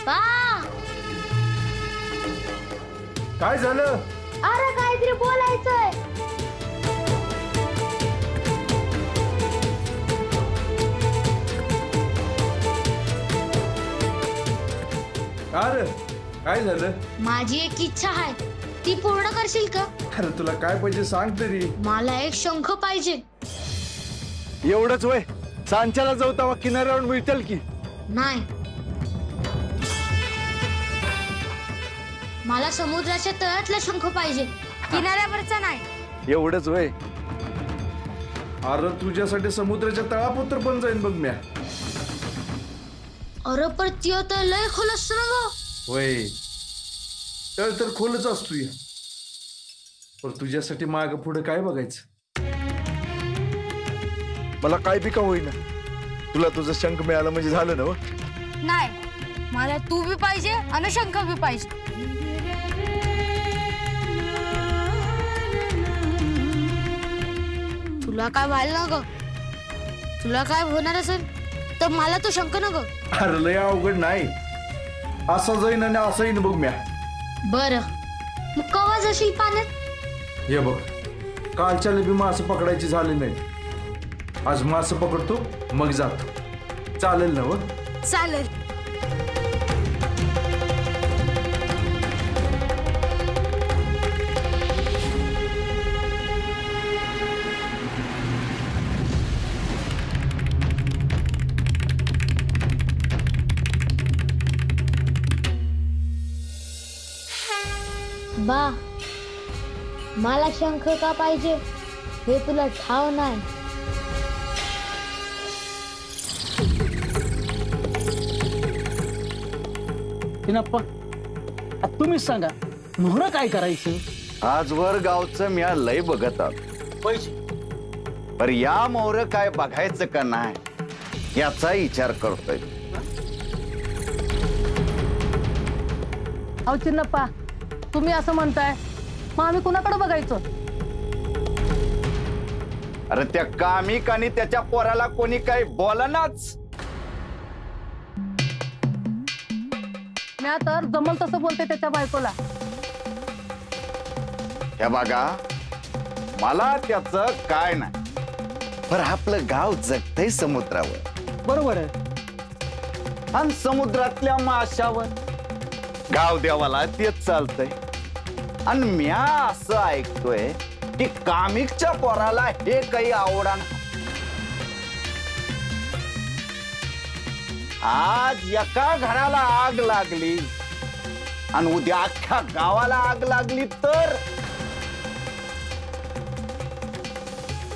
बा काय झालं? अरे काहीतरी बोलायचंय. अरे काय झालं? माझी एक इच्छा आहे, ती पूर्ण करशील का? अरे तुला काय पाहिजे सांग तरी. मला एक शंख पाहिजे. एवढंच वय सांच्याला जाऊ तेव्हा किनाऱ्यावर मिळतील की. नाही, मला समुद्राच्या तळातला शंख पाहिजे, किनाऱ्यावरचा नाही. एवढंच वय. अरे तुझ्यासाठी समुद्राच्या तळापुत्र पण जाईन बघ म्या. अरे पण त्यो तर लय खोल असतो ना गं. होय, तळ तर खोलच असतो या. पण तुझ्यासाठी माग पुढे काय बघायचं? मला काय बी का होईना, तुला तुझं शंख मिळालं म्हणजे झालं ना. नाही, मला तू बी पाहिजे आणि शंख बी पाहिजे. तुला काय व्हायला ना ग? तुला काय होणार असेल तर मला तो शंख न ग. अरे लय अवघड नाही, असा जाईन आणि असं येईन बघ म्या. बर, मग कवा जाशील पाण्यात? हे बघ, कालच्या बी मासं पकडायची झाली नाही. आज मासं पकडतो मग जातो. चालेल ना? व चालेल. बा, मला शंख का पाहिजे हे तुला ठाव नाही. चिनप्पा, तुम्हीच सांगा, मोहरं काय करायचं? आजवर गावचं म्या लय बघत आहोत, पैसे पर या मोहर काय बघायचं का नाही याचा विचार करतोय. अहो चिन्नप्पा, तुम्ही असं म्हणताय, मग आम्ही कुणाकडे बघायचं? अरे त्या कामिक आणि त्याच्या पोराला कोणी काही बोलनाच. मी तर जमल तसं बोलते त्याच्या बायकोला. हे बघा, मला त्याच काय नाही, पर आपलं गाव जगतय समुद्रावर बरोबर आहे. आणि समुद्रातल्या माशावर. गाव देवाला तेच चालतंय. आणि म्या असं ऐकतोय की कामिकच्या पोराला हे काही आवडा. आज एका घराला आग लागली आणि उद्या अख्ख्या गावाला आग लागली तर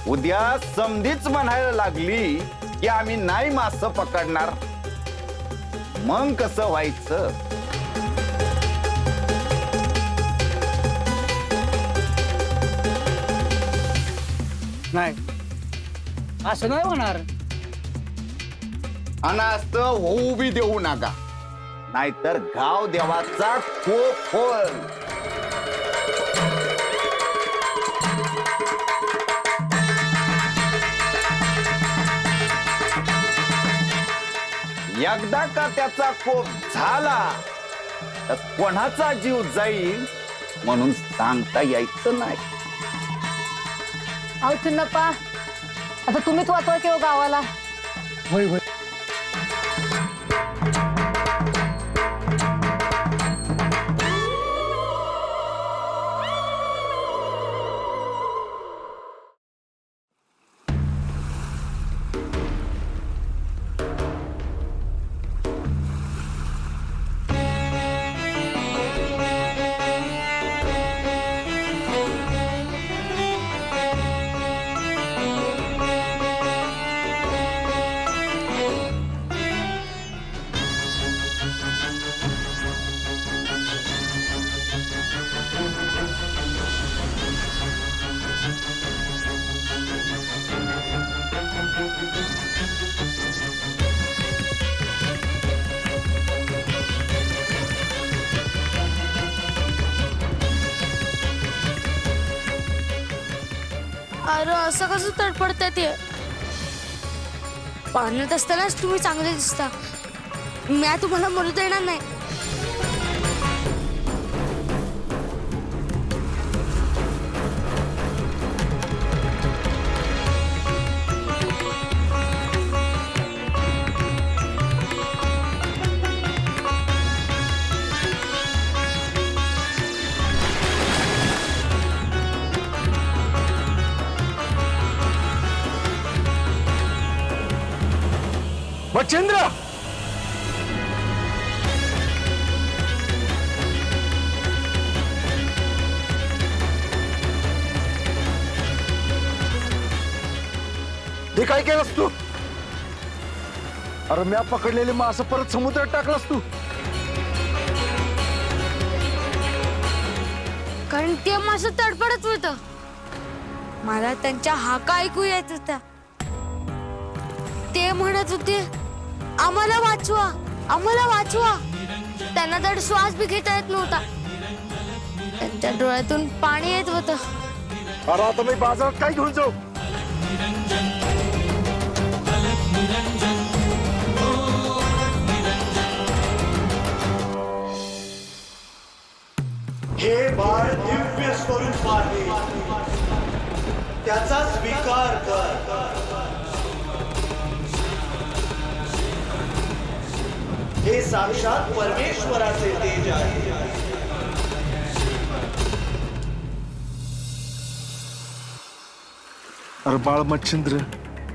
उद्या समधीच म्हणायला लागली की आम्ही नाही मासं पकडणार, मग कसं व्हायचं? नाही, असं नाही होणार. आणि असं होऊ बी देऊ नका, नाहीतर गाव देवाचा कोप होईल. एकदा का त्याचा कोप झाला तर कोणाचा जीव जाईल म्हणून सांगता यायचं नाही. अहो चिन्नप्पा, आता तुम्हीच वाचवा की हो गावाला. होय होय. अरे असं कसं तडफडताय ते? पाण्यात असतानाच तुम्ही चांगले दिसता. मी तुम्हाला मरू देणार नाही. मच्छिंद्र हे काय केलंस तू? अरे म्या पकडलेले मासे परत समुद्रात टाकलास तू. कारण ते मासं तडफडत होतं. मला त्यांच्या हाका ऐकू येत होत्या. ते म्हणत होते, आम्हाला वाचवा, आम्हाला वाचवा. त्यांना तर श्वास बी घेता येत नव्हता. त्यांच्या डोळ्यातून पाणी येत होतं. अरे आता मी बाजारात काय घेऊन जाऊ? हे बाळ दिव्य स्वरूप आहे, त्याचा स्वीकार कर. हे साक्षात परमेश्वराचे तेज आहे. अरे बाळ मच्छिंद्र,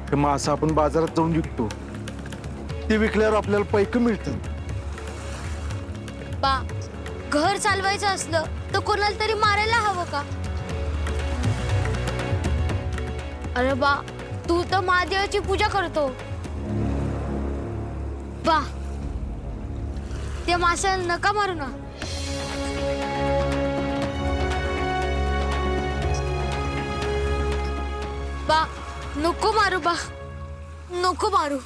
हे मासे आपण बाजारात जाऊन विकतो. ते विकल्यावर आपल्याला पैक मिळतात. बा, घर चालवायचं असलं तर कोणाला तरी मारायला हवं का? अरे बा, तू तर महादेवाची पूजा करतो. बा, त्या माशाला नका मारू ना. बा, नको मारू बा, नको मारू.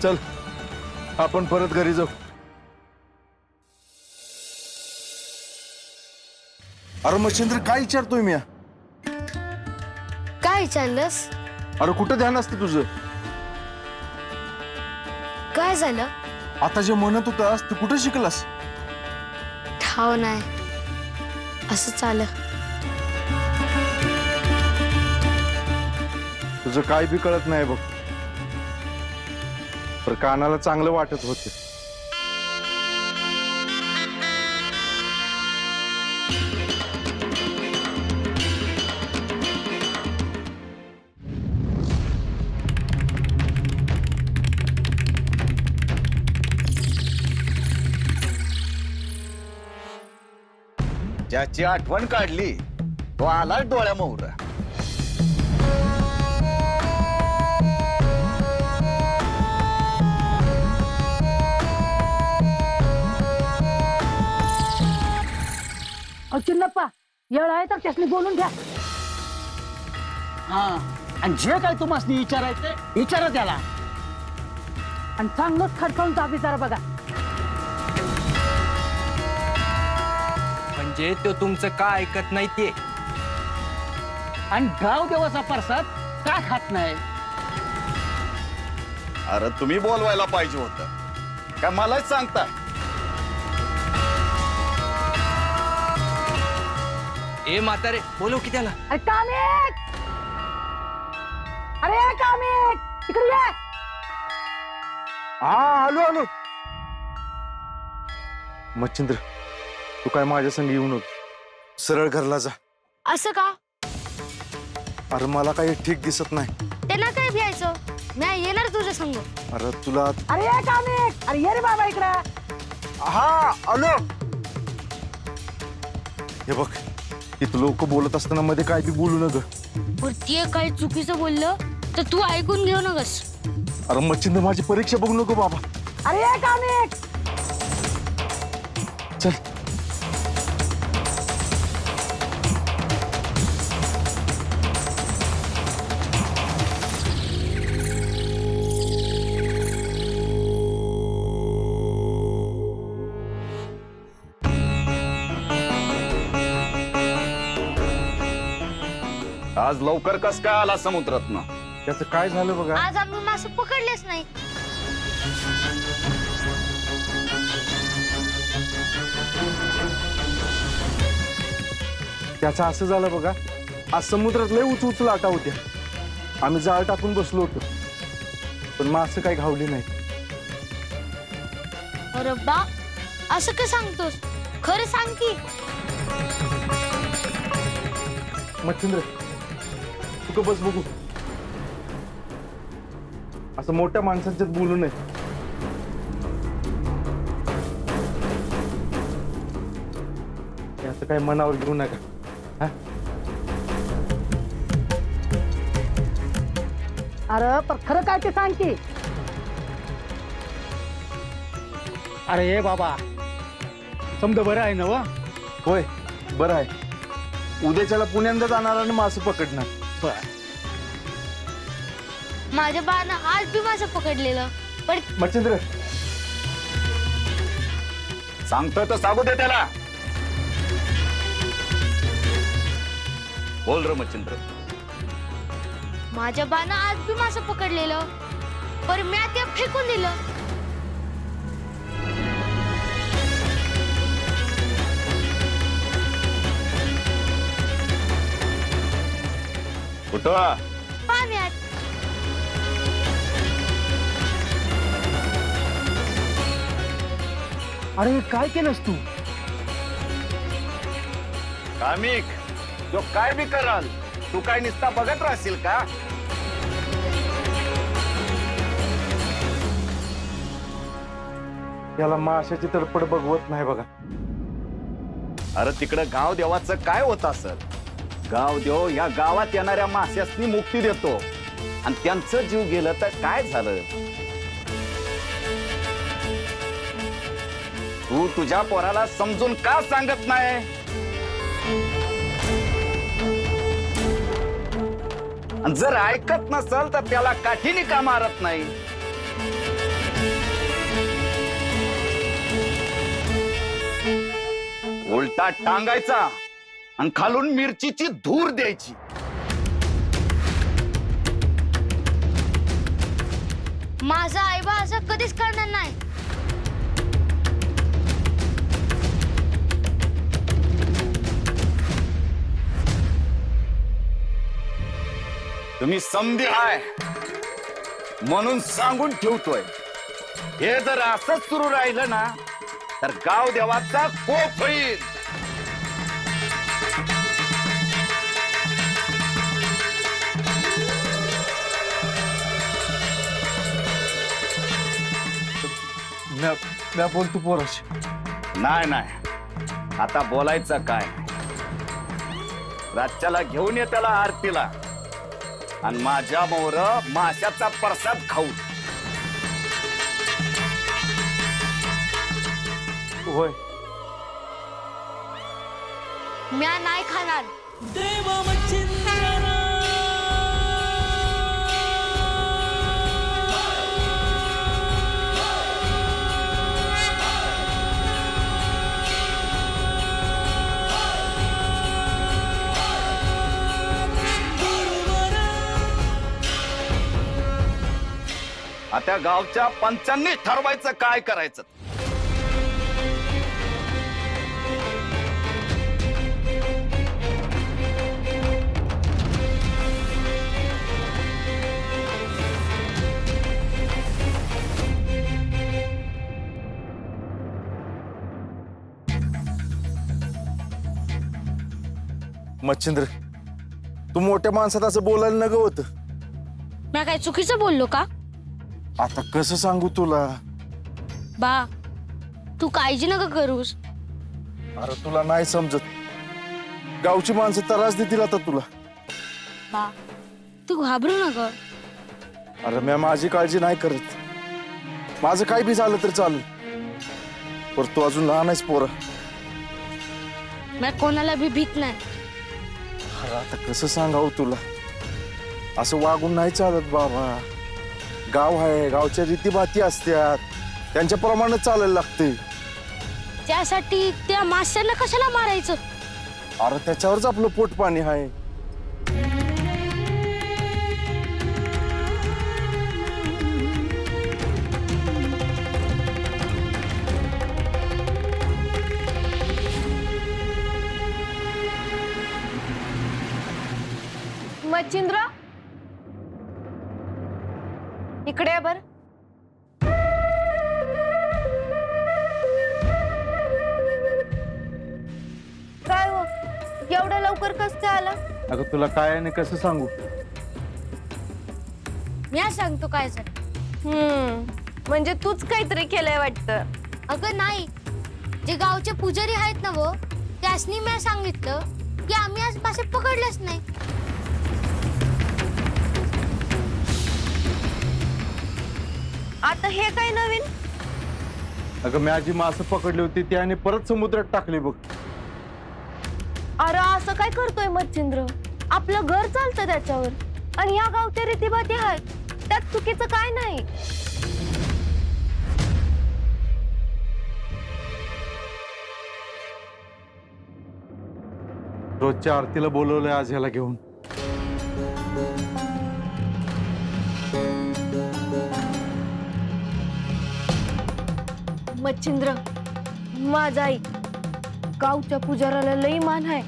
चल आपण परत घरी जाऊ. अरे मच्छिंद्र, काय विचारतोय मी? काय विचारलंस? अरे कुठं ध्यान असतं तुझं? काय झालं? आता जे म्हणत होतास ते कुठं शिकलास? ठाव नाही, असं चालं. तुझं काय बी कळत नाही बघ. पर कानाला चांगलं वाटत होते. ज्याची आठवण काढली तो आला डोळ्या मोहरा. चिन्नप्पा, येळ आहे तर त्यासनी बोलून घ्या. हा, आणि जे काय तुम्हाला विचारायचं विचारा त्याला. आणि चांगलंच खडकावून ताबी जरा बघा. म्हणजे तो तुमचं का ऐकत नाही ते. आणि गाव देवाचा प्रसाद का खात नाही? अरे तुम्ही बोलवायला पाहिजे होतं काय मलाच सांगता. ए म्हातारे, बोलव की त्याला. अरे कामिक, अरे कामिक, इकडे ये. हा आलो आलो. मच्छिंद्र, तू काय माझ्या संग येऊ नको. सरळ घरला जा. असं का? अरे मला काही ठीक दिसत नाही. त्यांना काय भ्यायचं? मी येणार तुझ्या संग. अरे तुला. अरे कामिक, अरे ये रे बाबा इकडे. हा आलो. हे बघ, इथं लोक बोलत असताना मध्ये काय बी बोलू नका. पण ते काही चुकीचं बोललं तर तू ऐकून घेऊ नकस. अरे मच्छिंद्र, माझी परीक्षा बघू नको बाबा. अरे कामिक, चल. आज लवकर कस काय आला समुद्रातनं? त्याचं काय झालं बघा. आज आम्ही मासे पकडलेच नाही. त्याचं असं झालं बघा, आज समुद्रात लय उच उच लाटा होत्या. आम्ही जाळ टाकून बसलो होतो, पण मासे काही घावली नाही. अरे बा, असं का सांगतोस? खरं सांग की. मच्छिंद्र, तू का बस बघू. असं मोठ्या माणसांच्यात बोलू नये. असं काही मनावर घेऊ नका. हा? अरे पण खरं काय ते सांग की. अरे ये बाबा, समजा बरं आहे ना व? होय, बरं आहे. उद्याच्याला पुण्यांदा जाणार आणि मासे पकडणार. बर. माझ्या बाळानं आज बी मासे पकडलेलं, पण मच्छिंद्र, सांगतोय तर सांगू दे त्याला. बोल र मच्छिंद्र. माझ्या बाळानं आज बी मासे पकडलेलं, पण मी ते फेकून दिलं. कुठं? पाण्यात. अरे काय केलंस तू? कामिक, तो काय बी कराल, तू काय नुसता बघत राहशील का? त्याला माशाची तडपड बघवत नाही बघा. अरे तिकडं गाव देवाचं काय होत असल? गाव देव या गावात येणाऱ्या माश्यासनी मुक्ती देतो, आणि त्यांचं जीव गेलं तर काय झालं? तू तुझ्या पोराला समजून का सांगत नाही? आणि जर ऐकत नसल तर त्याला काठीने का मारत नाही? उलटा टांगायचा आणि खालून मिरचीची धूर द्यायची. माझा आईबा असं कधीच करणार नाही. तुम्ही समधी आहे म्हणून सांगून ठेवतोय. हे जर असंच सुरू राहिलं ना तर गाव देवाचा कोप होईल. म्या बोलतो पोराशी. नाही नाही, आता बोलायचं काय? रातच्याला घेऊन ये त्याला आरतीला, आणि माझ्या मोर माशाचा प्रसाद खाऊ. होय, म्या नाही खाणार. आता गावच्या पंचांनी ठरवायचं काय करायचं. मच्छिंद्र, तू मोठ्या माणसात असं बोलायला नग होत. म्या काय चुकीचं बोललो का? आता कसं सांगू तुला? बा, तू काळजी नका करूस. अरे तुला नाही समजत. गावची माणसं त्रास देतील आता तुला. बा, तू घाबरू नका. अरे मी माझी काळजी नाही करत. माझं काय बी झालं तर चालेल, पर तू अजून लहान आहेस पोरा. म्या कोणाला बी भीत नाही. अरे आता कसं सांगावं तुला? असं वागून नाही चालत बाबा. गाव आहे, गावच्या रीतीभाती असतात, त्यांच्याप्रमाणे चालायला लागते. त्यासाठी त्या माश्यांना कशाला मारायचं? अरे त्याच्यावरच आपलं पोट पाणी आहे. मच्छिंद्र इकडे आहे बर. काय हो एवढ्या लवकर कस काय आला? अगं तुला काय आणि कसं सांगू? मी आज सांगतो काय झालं. म्हणजे तूच काहीतरी केलंय वाटतं. अगं नाही, जे गावचे पुजारी आहेत ना वो त्यासनी मी सांगितलं की आम्ही आज मासे पकडलेच नाही. आता हे काय नवीन? अगं मी आजी मासं पकडली होती ती आणि परत समुद्रात टाकली बघ. अरे असं काय करतोय मच्छिंद्र? आपलं घर चालतं त्याच्यावर आणि या गावच्या रीतीभाती आहेत त्यात चुकीचं काय नाही. रोजच्या आरतीला बोलवलंय आज ह्याला घेऊन. मच्छिंद्र माझा आई गावच्या पुजाराला लई मान आहे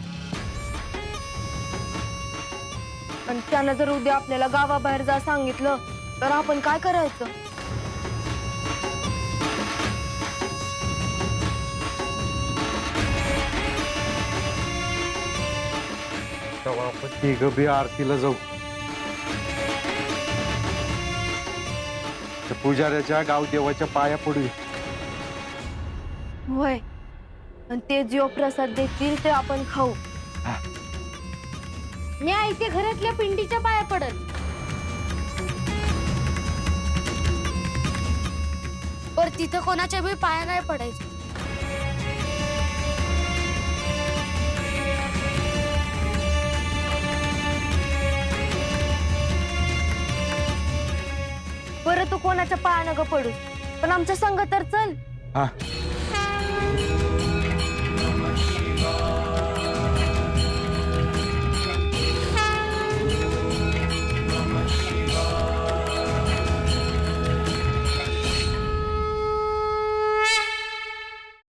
आणि त्यानं जर उद्या आपल्याला गावाबाहेर जा सांगितलं तर आपण काय करायचं? तेव्हा आपण तिघं बी आरतीला जाऊ. त्या पुजाऱ्याच्या गावदेवाच्या पाया पडू. होय आणि ते जो प्रसाद देतील ते आपण खाऊ. मी आईच्या घरातल्या पिंडीच्या पाया पडत. पर तिथं कोणाच्या बी पाया नाही पडायचं. बरं तू कोणाच्या पाया नका पडू पण आमच्या संग तर चल. हा